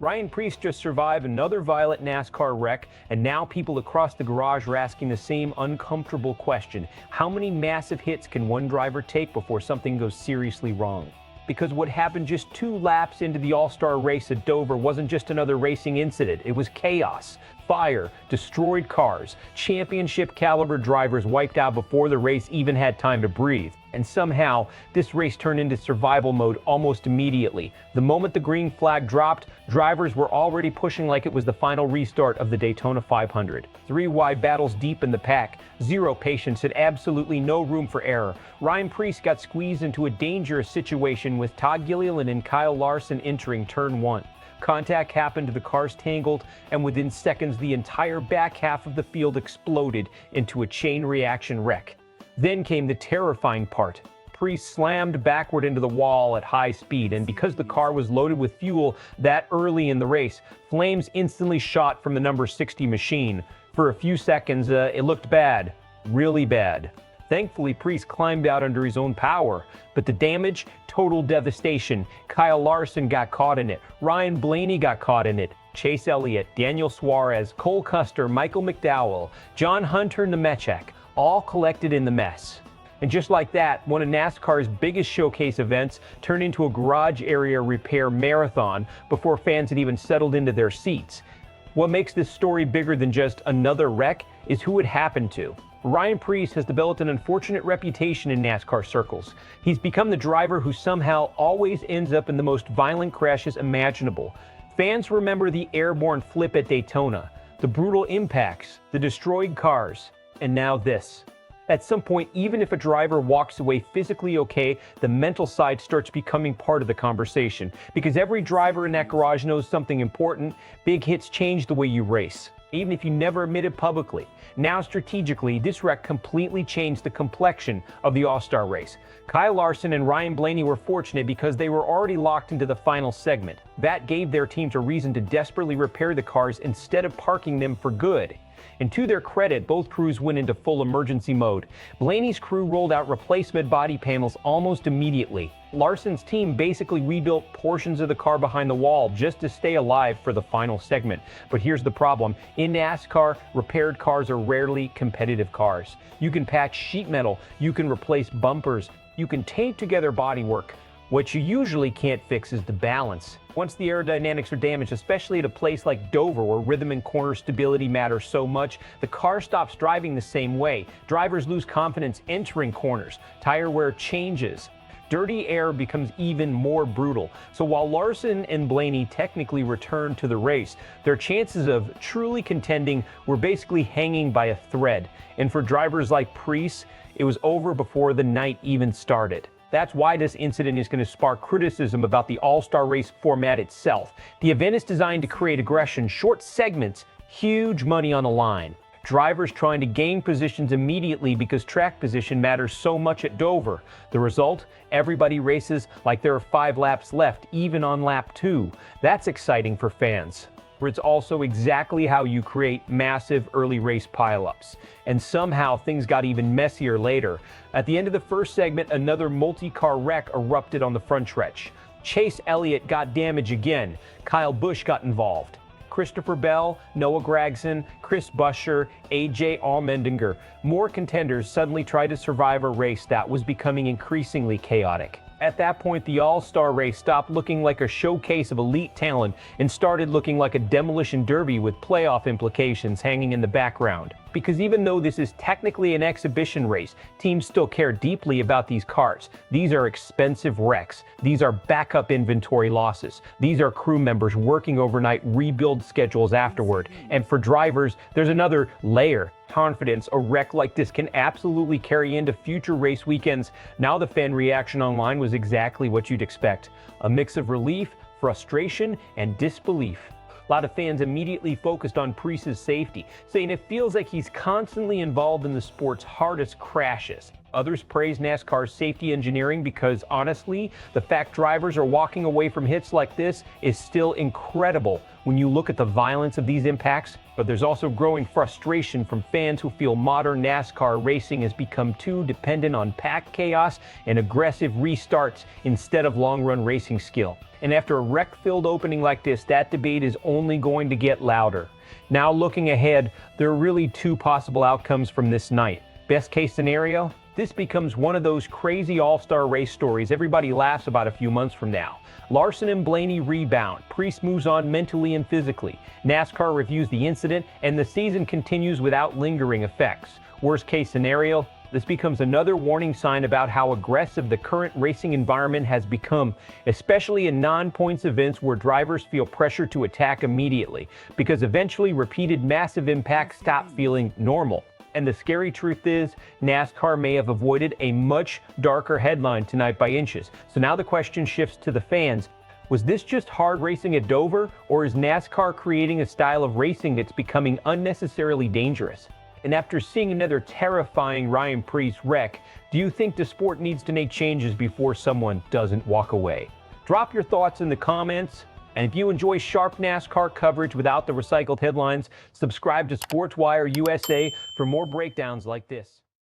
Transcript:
Ryan Preece just survived another violent NASCAR wreck, and now people across the garage are asking the same uncomfortable question. How many massive hits can one driver take before something goes seriously wrong? Because what happened just 2 laps into the All-Star Race at Dover wasn't just another racing incident. It was chaos, fire, destroyed cars, championship-caliber drivers wiped out before the race even had time to breathe. And somehow, this race turned into survival mode almost immediately. The moment the green flag dropped, drivers were already pushing like it was the final restart of the Daytona 500. 3 wide battles deep in the pack, 0 patience, and absolutely no room for error. Ryan Preece got squeezed into a dangerous situation with Todd Gilliland and Kyle Larson entering turn 1. Contact happened, the cars tangled, and within seconds the entire back half of the field exploded into a chain reaction wreck. Then came the terrifying part. Preece slammed backward into the wall at high speed, and because the car was loaded with fuel that early in the race, flames instantly shot from the number 60 machine. For a few seconds, it looked bad, really bad. Thankfully, Preece climbed out under his own power, but the damage, total devastation. Kyle Larson got caught in it. Ryan Blaney got caught in it. Chase Elliott, Daniel Suarez, Cole Custer, Michael McDowell, John Hunter Nemechek, all collected in the mess. And just like that, one of NASCAR's biggest showcase events turned into a garage area repair marathon before fans had even settled into their seats. What makes this story bigger than just another wreck is who it happened to. Ryan Preece has developed an unfortunate reputation in NASCAR circles. He's become the driver who somehow always ends up in the most violent crashes imaginable. Fans remember the airborne flip at Daytona, the brutal impacts, the destroyed cars, and now this. At some point, even if a driver walks away physically okay, the mental side starts becoming part of the conversation. Because every driver in that garage knows something important. Big hits change the way you race, even if you never admit it publicly. Now strategically, this wreck completely changed the complexion of the All-Star Race. Kyle Larson and Ryan Blaney were fortunate because they were already locked into the final segment. That gave their teams a reason to desperately repair the cars instead of parking them for good. And to their credit, both crews went into full emergency mode. Blaney's crew rolled out replacement body panels almost immediately. Larson's team basically rebuilt portions of the car behind the wall just to stay alive for the final segment. But here's the problem. In NASCAR, repaired cars are rarely competitive cars. You can patch sheet metal, you can replace bumpers, you can tape together bodywork. What you usually can't fix is the balance. Once the aerodynamics are damaged, especially at a place like Dover where rhythm and corner stability matter so much, the car stops driving the same way. Drivers lose confidence entering corners. Tire wear changes. Dirty air becomes even more brutal. So while Larson and Blaney technically returned to the race, their chances of truly contending were basically hanging by a thread. And for drivers like Preece, it was over before the night even started. That's why this incident is going to spark criticism about the All-Star Race format itself. The event is designed to create aggression, short segments, huge money on the line. Drivers trying to gain positions immediately because track position matters so much at Dover. The result? Everybody races like there are 5 laps left, even on lap 2. That's exciting for fans. It's also exactly how you create massive early race pileups. And somehow things got even messier later. At the end of the first segment, another multi-car wreck erupted on the front stretch. Chase Elliott got damage again. Kyle Busch got involved. Christopher Bell, Noah Gragson, Chris Buescher, AJ Allmendinger. More contenders suddenly tried to survive a race that was becoming increasingly chaotic. At that point, the All-Star Race stopped looking like a showcase of elite talent and started looking like a demolition derby with playoff implications hanging in the background. Because even though this is technically an exhibition race, teams still care deeply about these cars. These are expensive wrecks. These are backup inventory losses. These are crew members working overnight rebuild schedules afterward. And for drivers, there's another layer. Confidence. A wreck like this can absolutely carry into future race weekends. Now the fan reaction online was exactly what you'd expect. A mix of relief, frustration, and disbelief. A lot of fans immediately focused on Preece's safety, saying it feels like he's constantly involved in the sport's hardest crashes. Others praise NASCAR's safety engineering because, honestly, the fact drivers are walking away from hits like this is still incredible when you look at the violence of these impacts. But there's also growing frustration from fans who feel modern NASCAR racing has become too dependent on pack chaos and aggressive restarts instead of long-run racing skill. And after a wreck-filled opening like this, that debate is only going to get louder. Now looking ahead, there are really two possible outcomes from this night. Best case scenario, this becomes one of those crazy all-star race stories everybody laughs about a few months from now. Larson and Blaney rebound, Preece moves on mentally and physically, NASCAR reviews the incident, and the season continues without lingering effects. Worst case scenario, this becomes another warning sign about how aggressive the current racing environment has become, especially in non-points events where drivers feel pressure to attack immediately, because eventually repeated massive impacts stop feeling normal. And the scary truth is, NASCAR may have avoided a much darker headline tonight by inches. So now the question shifts to the fans. Was this just hard racing at Dover, or is NASCAR creating a style of racing that's becoming unnecessarily dangerous? And after seeing another terrifying Ryan Preece wreck, do you think the sport needs to make changes before someone doesn't walk away? Drop your thoughts in the comments. And if you enjoy sharp NASCAR coverage without the recycled headlines, subscribe to SportsWire USA for more breakdowns like this.